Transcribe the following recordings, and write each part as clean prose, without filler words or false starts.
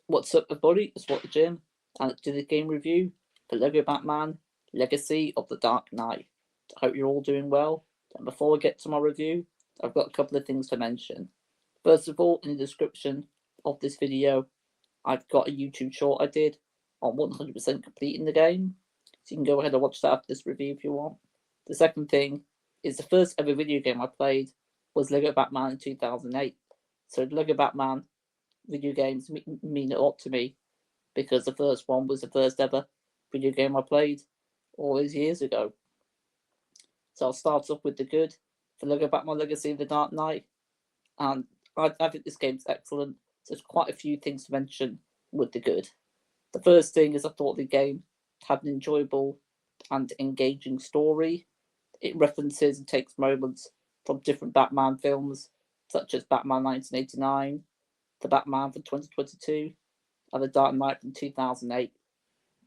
What's up, everybody? It's What the Jim, and it's the game review for Lego Batman Legacy of the Dark Knight. I hope you're all doing well. And before we get to my review, I've got a couple of things to mention. First of all, in the description of this video, I've got a YouTube short I did on 100% completing the game, so you can go ahead and watch that after this review if you want. The second thing is the first ever video game I played was Lego Batman in 2008. So Lego Batman video games mean a lot to me because the first one was the first ever video game I played all those years ago. So I'll start off with the good for Lego Batman Legacy of the Dark Knight, and I think this game's excellent. So there's quite a few things to mention with the good. The first thing is I thought the game had an enjoyable and engaging story. It references and takes moments from different Batman films, such as Batman 1989, the Batman from 2022, and the Dark Knight from 2008.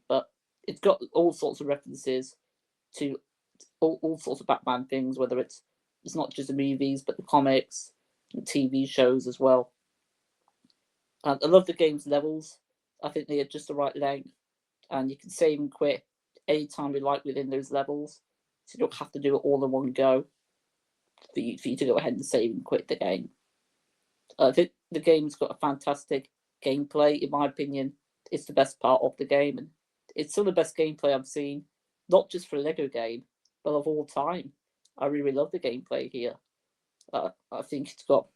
But it's got all sorts of references to all sorts of Batman things, whether it's not just the movies, but the comics and TV shows as well. And I love the game's levels. I think they are just the right length, and you can save and quit anytime you like within those levels. So you don't have to do it all in one go for you to go ahead and save and quit the game. I think the game's got a fantastic gameplay. In my opinion, it's the best part of the game, and it's still the best gameplay I've seen, not just for a Lego game, but of all time. I really love the gameplay here. I think it's got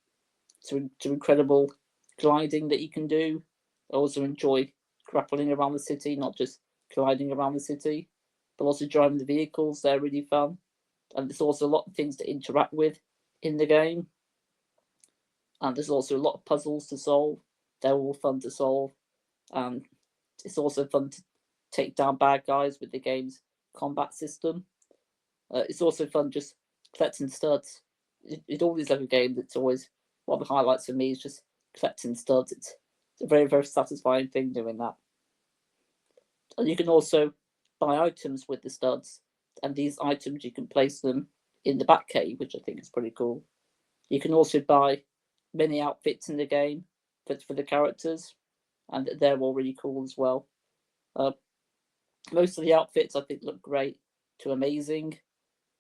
some incredible gliding that you can do. I also enjoy grappling around the city, not just gliding around the city, but also driving the vehicles. They're really fun. And there's also a lot of things to interact with in the game. And there's also a lot of puzzles to solve. They're all fun to solve. And it's also fun to take down bad guys with the game's combat system. It's also fun just collecting studs. In all these Lego games, it's always one of the highlights for me is just collecting studs. It's a very, very satisfying thing doing that. And you can also buy items with the studs, and these items you can place them in the Batcave, which I think is pretty cool. You can also buy many outfits in the game for the characters, and they're all really cool as well. Most of the outfits I think look great to amazing.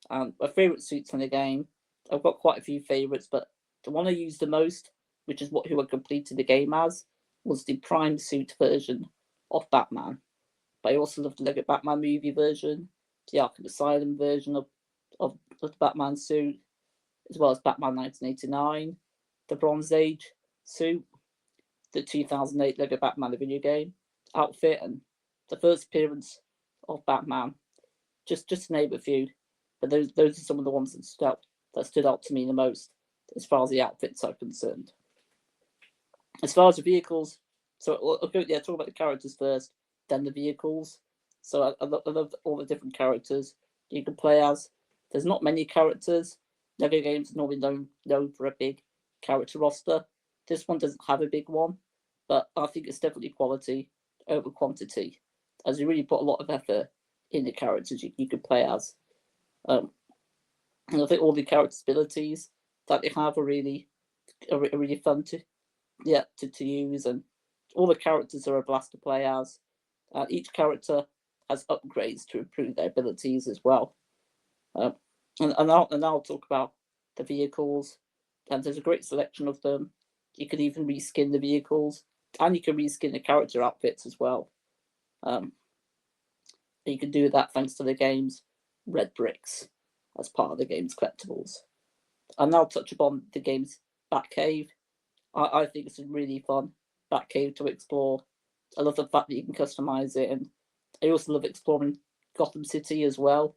And my favourite suits in the game, I've got quite a few favourites, but the one I used the most, which is who I completed the game as, was the Prime suit version of Batman. But I also love the Lego Batman movie version, the Arkham Asylum version of the Batman suit, as well as Batman 1989, the Bronze Age suit, the 2008 Lego Batman the video game outfit, and the first appearance of Batman. Just to name a few, but those are some of the ones that stood out to me the most as far as the outfits are concerned. As far as the vehicles, so I'll go talk about the characters first, then the vehicles. So I love all the different characters you can play as. There's not many characters. Lego games are normally known for a big character roster. This one doesn't have a big one, but I think it's definitely quality over quantity, as you really put a lot of effort in the characters you can play as. And I think all the character abilities that they have are really fun to use, and all the characters are a blast to play as. Each character has upgrades to improve their abilities as well. And I'll talk about the vehicles, and there's a great selection of them. You can even reskin the vehicles, and you can reskin the character outfits as well. You can do that thanks to the game's red bricks as part of the game's collectibles. I'll now touch upon the game's Batcave. I think it's a really fun Batcave to explore. I love the fact that you can customize it, and I also love exploring Gotham City as well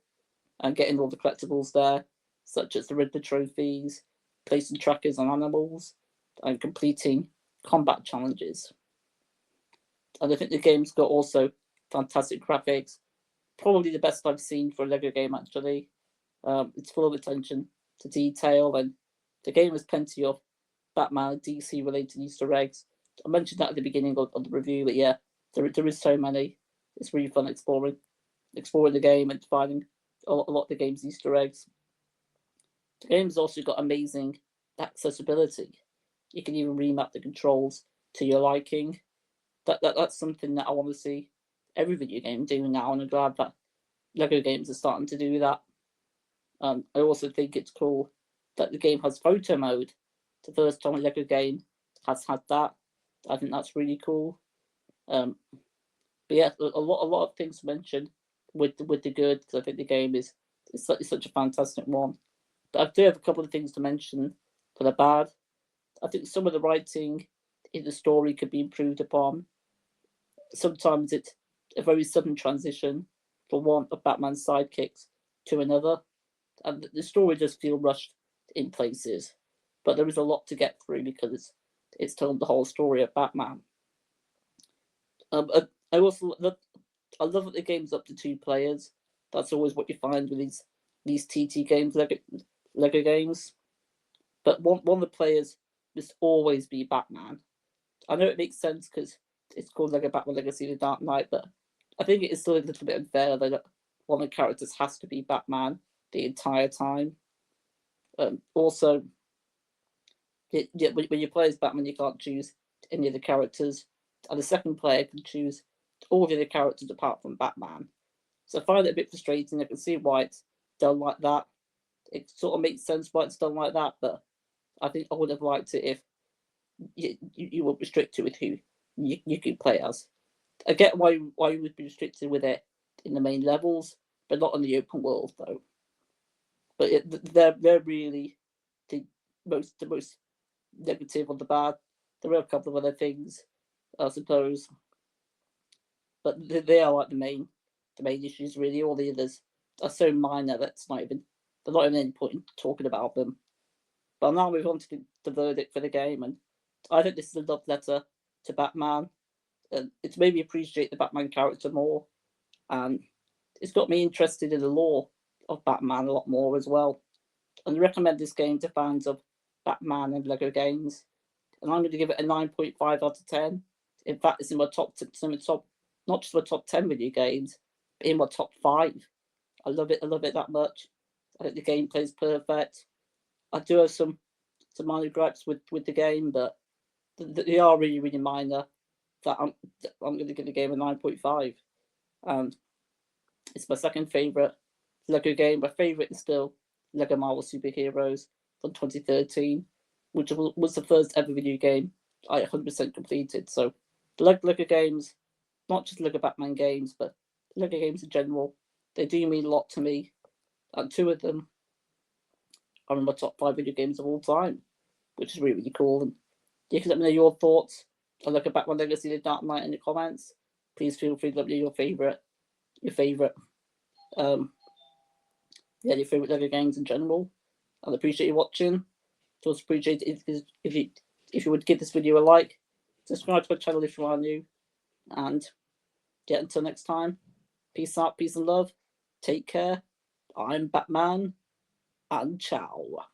and getting all the collectibles there, such as the Riddler trophies, placing trackers on animals, and completing combat challenges. And I think the game's got also fantastic graphics, probably the best I've seen for a Lego game actually. It's full of attention to detail, and the game has plenty of Batman and DC related Easter eggs. I mentioned that at the beginning of the review, but yeah, there is so many. It's really fun exploring the game and finding a lot of the game's Easter eggs. The game's also got amazing accessibility. You can even remap the controls to your liking. that's something that I want to see every video game doing now, and I'm glad that Lego games are starting to do that. I also think it's cool that the game has photo mode. It's the first time a Lego game has had that. I think that's really cool. But yeah, a lot of things to mention with the good, because I think the game is such a fantastic one. But I do have a couple of things to mention for the bad. I think some of the writing in the story could be improved upon. Sometimes it's a very sudden transition from one of Batman's sidekicks to another, and the story does feel rushed in places. But there is a lot to get through because it's told the whole story of Batman. I also I love that the game's up to 2 players. That's always what you find with these TT games, Lego games. But one of the players must always be Batman. I know it makes sense because it's called Lego Batman Legacy of the Dark Knight, but I think it is still a little bit unfair that one of the characters has to be Batman the entire time. Also, when you play as Batman, you can't choose any of the characters, and the second player can choose all the other characters apart from Batman. So I find it a bit frustrating. I can see why it's done like that. It sort of makes sense why it's done like that, but I think I would have liked it if you were restricted with who you could play as. I get why you would be restricted with it in the main levels, but not in the open world though. But they're really the most negative or the bad. There are a couple of other things, I suppose, but they are like the main issues really. All the others are so minor that's not even any point in talking about them. But now move on to the verdict for the game, and I think this is a love letter to Batman. It's made me appreciate the Batman character more, and it's got me interested in the lore of Batman a lot more as well. And I recommend this game to fans of Batman and Lego games. And I'm going to give it a 9.5 out of 10. In fact, it's in my top, not just my top 10 video games, but in my top 5. I love it that much. I think the gameplay is perfect. I do have some minor gripes with the game, but they are really, really minor. That I'm going to give the game a 9.5. It's my second favourite Lego game. My favourite is still Lego Marvel Superheroes from 2013, which was the first ever video game I 100% completed. So the Lego games, not just Lego Batman games, but Lego games in general, they do mean a lot to me. And 2 of them are in my top 5 video games of all time, which is really, really cool. And you can let me know your thoughts on Lego Batman Legacy of the Dark Knight in the comments. Please feel free to let me know your favourite your favorite Lego games in general. I'd appreciate you watching. Just appreciate it if you would give this video a like, subscribe to my channel if you are new, and yeah, until next time, peace out, peace and love, take care. I'm Batman, and ciao.